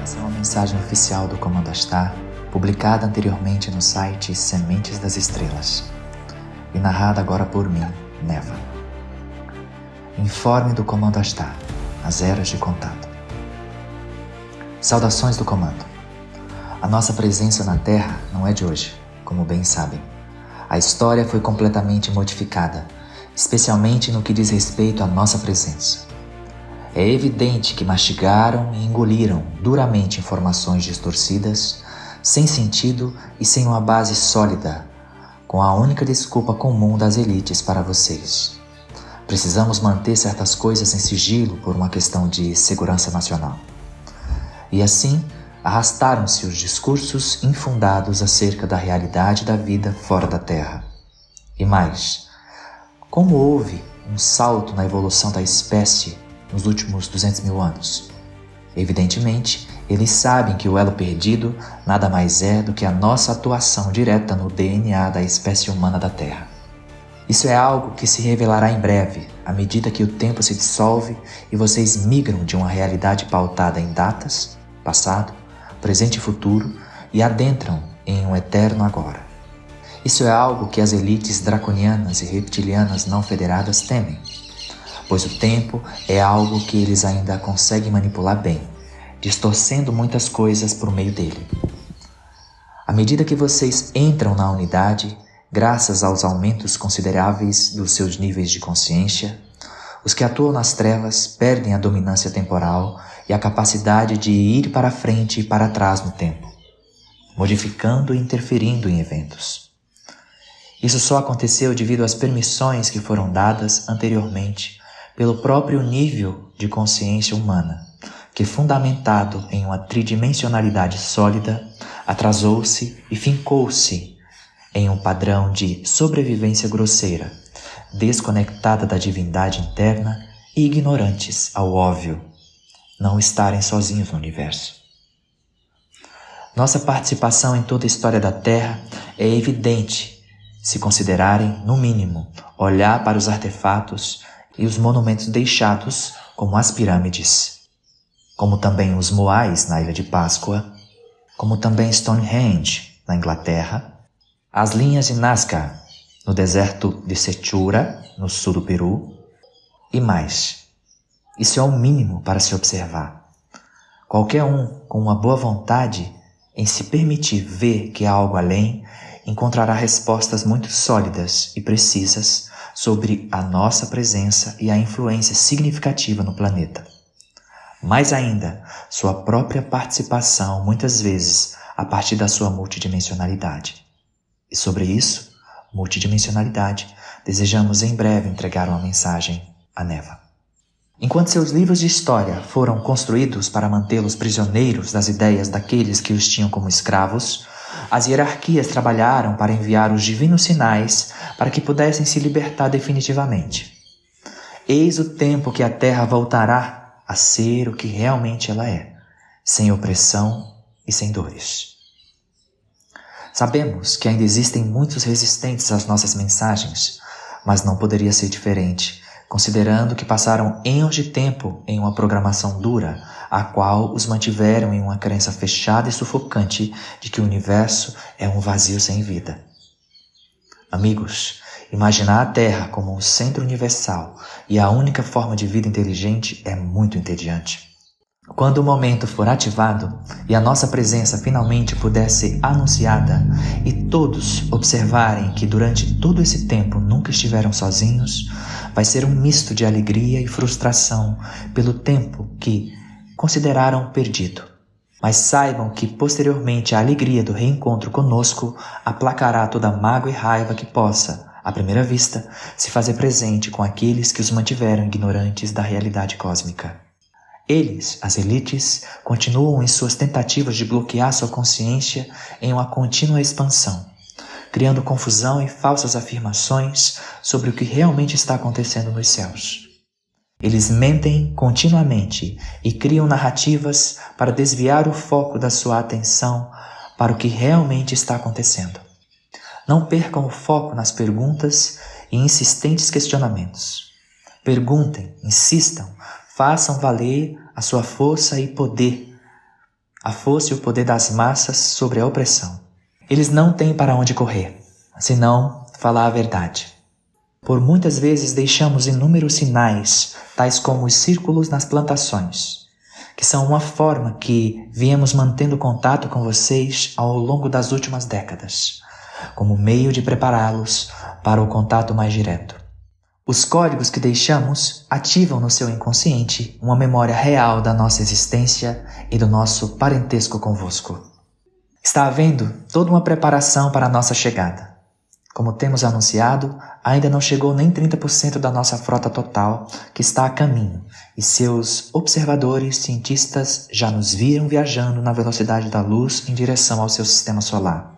Essa é uma mensagem oficial do Comando Astar, publicada anteriormente no site Sementes das Estrelas e narrada agora por mim, Neva. Informe do Comando Astar, as eras de contato. Saudações do Comando. A nossa presença na Terra não é de hoje, como bem sabem. A história foi completamente modificada, especialmente no que diz respeito à nossa presença. É evidente que mastigaram e engoliram duramente informações distorcidas, sem sentido e sem uma base sólida, com a única desculpa comum das elites para vocês. Precisamos manter certas coisas em sigilo por uma questão de segurança nacional. E assim, arrastaram-se os discursos infundados acerca da realidade da vida fora da Terra. E mais, como houve um salto na evolução da espécie nos últimos 200 mil anos? Evidentemente, eles sabem que o elo perdido nada mais é do que a nossa atuação direta no DNA da espécie humana da Terra. Isso é algo que se revelará em breve, à medida que o tempo se dissolve e vocês migram de uma realidade pautada em datas, passado, presente e futuro, e adentram em um eterno agora. Isso é algo que as elites draconianas e reptilianas não federadas temem, pois o tempo é algo que eles ainda conseguem manipular bem, distorcendo muitas coisas por meio dele. À medida que vocês entram na unidade, graças aos aumentos consideráveis dos seus níveis de consciência, os que atuam nas trevas perdem a dominância temporal e a capacidade de ir para frente e para trás no tempo, modificando e interferindo em eventos. Isso só aconteceu devido às permissões que foram dadas anteriormente pelo próprio nível de consciência humana, que, fundamentado em uma tridimensionalidade sólida, atrasou-se e fincou-se em um padrão de sobrevivência grosseira, desconectada da divindade interna e ignorantes ao óbvio, não estarem sozinhos no universo. Nossa participação em toda a história da Terra é evidente se considerarem, no mínimo, olhar para os artefatos e os monumentos deixados, como as pirâmides, como também os Moais na Ilha de Páscoa, como também Stonehenge na Inglaterra, as linhas de Nazca no deserto de Sechura, no sul do Peru, e mais. Isso é o mínimo para se observar. Qualquer um com uma boa vontade em se permitir ver que há algo além, encontrará respostas muito sólidas e precisas sobre a nossa presença e a influência significativa no planeta. Mais ainda, sua própria participação, muitas vezes, a partir da sua multidimensionalidade. E sobre isso, multidimensionalidade, desejamos em breve entregar uma mensagem à Neva. Enquanto seus livros de história foram construídos para mantê-los prisioneiros das ideias daqueles que os tinham como escravos, as hierarquias trabalharam para enviar os divinos sinais para que pudessem se libertar definitivamente. Eis o tempo que a Terra voltará a ser o que realmente ela é, sem opressão e sem dores. Sabemos que ainda existem muitos resistentes às nossas mensagens, mas não poderia ser diferente, considerando que passaram anos de tempo em uma programação dura, a qual os mantiveram em uma crença fechada e sufocante de que o universo é um vazio sem vida. Amigos, imaginar a Terra como um centro universal e a única forma de vida inteligente é muito entediante. Quando o momento for ativado e a nossa presença finalmente puder ser anunciada e todos observarem que durante todo esse tempo nunca estiveram sozinhos, vai ser um misto de alegria e frustração pelo tempo que consideraram perdido. Mas saibam que posteriormente a alegria do reencontro conosco aplacará toda mágoa e raiva que possa, à primeira vista, se fazer presente com aqueles que os mantiveram ignorantes da realidade cósmica. Eles, as elites, continuam em suas tentativas de bloquear sua consciência em uma contínua expansão, criando confusão e falsas afirmações sobre o que realmente está acontecendo nos céus. Eles mentem continuamente e criam narrativas para desviar o foco da sua atenção para o que realmente está acontecendo. Não percam o foco nas perguntas e insistentes questionamentos. Perguntem, insistam, façam valer a sua força e poder a força e o poder das massas sobre a opressão. Eles não têm para onde correr, senão falar a verdade. Por muitas vezes deixamos inúmeros sinais, tais como os círculos nas plantações, que são uma forma que viemos mantendo contato com vocês ao longo das últimas décadas, como meio de prepará-los para o contato mais direto. Os códigos que deixamos ativam no seu inconsciente uma memória real da nossa existência e do nosso parentesco convosco. Está havendo toda uma preparação para a nossa chegada. Como temos anunciado, ainda não chegou nem 30% da nossa frota total, que está a caminho, e seus observadores cientistas já nos viram viajando na velocidade da luz em direção ao seu sistema solar.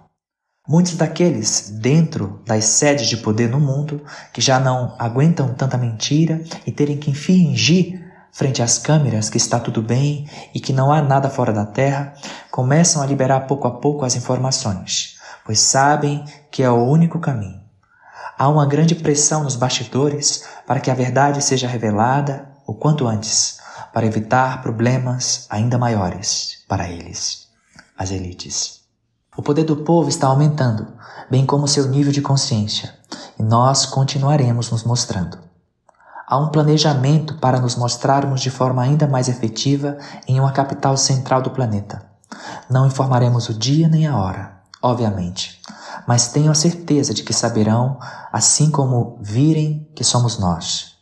Muitos daqueles dentro das sedes de poder no mundo, que já não aguentam tanta mentira e terem que fingir frente às câmeras que está tudo bem e que não há nada fora da Terra, começam a liberar pouco a pouco as informações, pois sabem que é o único caminho. Há uma grande pressão nos bastidores para que a verdade seja revelada o quanto antes, para evitar problemas ainda maiores para eles, as elites. O poder do povo está aumentando, bem como seu nível de consciência, e nós continuaremos nos mostrando. Há um planejamento para nos mostrarmos de forma ainda mais efetiva em uma capital central do planeta. Não informaremos o dia nem a hora, obviamente, mas tenho a certeza de que saberão, assim como virem que somos nós.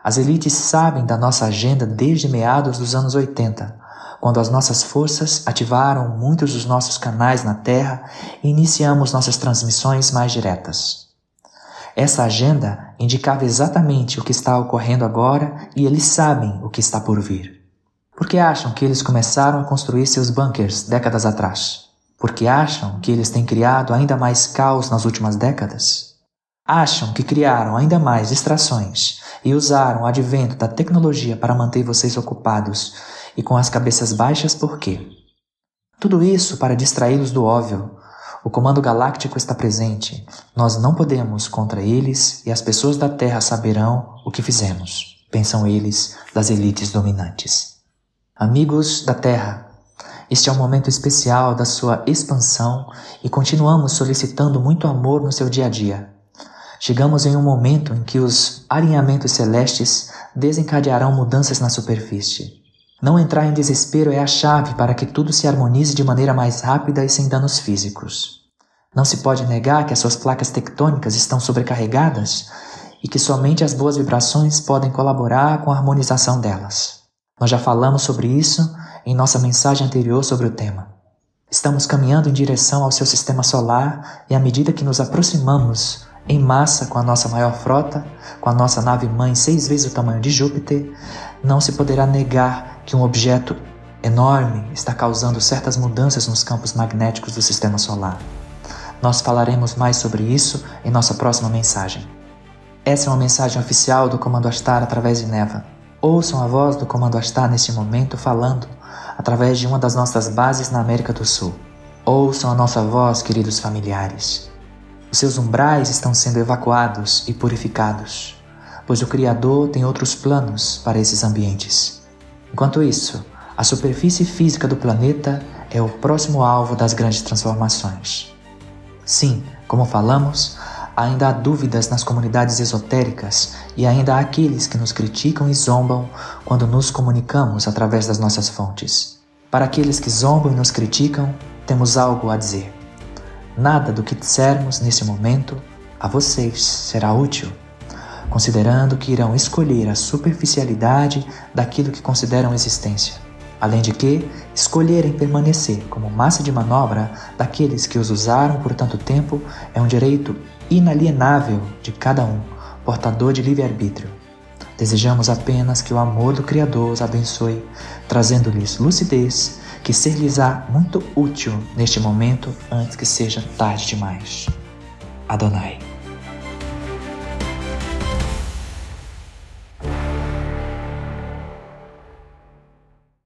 As elites sabem da nossa agenda desde meados dos anos 80, quando as nossas forças ativaram muitos dos nossos canais na Terra e iniciamos nossas transmissões mais diretas. Essa agenda indicava exatamente o que está ocorrendo agora e eles sabem o que está por vir. Por que acham que eles começaram a construir seus bunkers décadas atrás? Porque acham que eles têm criado ainda mais caos nas últimas décadas? Acham que criaram ainda mais distrações e usaram o advento da tecnologia para manter vocês ocupados e com as cabeças baixas por quê? Tudo isso para distraí-los do óbvio. O comando galáctico está presente. Nós não podemos contra eles e as pessoas da Terra saberão o que fizemos, pensam eles das elites dominantes. Amigos da Terra, este é um momento especial da sua expansão e continuamos solicitando muito amor no seu dia a dia. Chegamos em um momento em que os alinhamentos celestes desencadearão mudanças na superfície. Não entrar em desespero é a chave para que tudo se harmonize de maneira mais rápida e sem danos físicos. Não se pode negar que as suas placas tectônicas estão sobrecarregadas e que somente as boas vibrações podem colaborar com a harmonização delas. Nós já falamos sobre isso em nossa mensagem anterior sobre o tema. Estamos caminhando em direção ao seu sistema solar e à medida que nos aproximamos em massa com a nossa maior frota, com a nossa nave-mãe 6 vezes o tamanho de Júpiter, não se poderá negar que um objeto enorme está causando certas mudanças nos campos magnéticos do sistema solar. Nós falaremos mais sobre isso em nossa próxima mensagem. Essa é uma mensagem oficial do Comando Astar através de Neva. Ouçam a voz do Comando Astar neste momento falando através de uma das nossas bases na América do Sul. Ouçam a nossa voz, queridos familiares. Os seus umbrais estão sendo evacuados e purificados, pois o Criador tem outros planos para esses ambientes. Enquanto isso, a superfície física do planeta é o próximo alvo das grandes transformações. Sim, como falamos, ainda há dúvidas nas comunidades esotéricas e ainda há aqueles que nos criticam e zombam quando nos comunicamos através das nossas fontes. Para aqueles que zombam e nos criticam, temos algo a dizer. Nada do que dissermos nesse momento a vocês será útil, considerando que irão escolher a superficialidade daquilo que consideram existência, além de que escolherem permanecer como massa de manobra daqueles que os usaram por tanto tempo é um direito inalienável de cada um, portador de livre-arbítrio. Desejamos apenas que o amor do Criador os abençoe, trazendo-lhes lucidez, que ser-lhes-á muito útil neste momento antes que seja tarde demais. Adonai.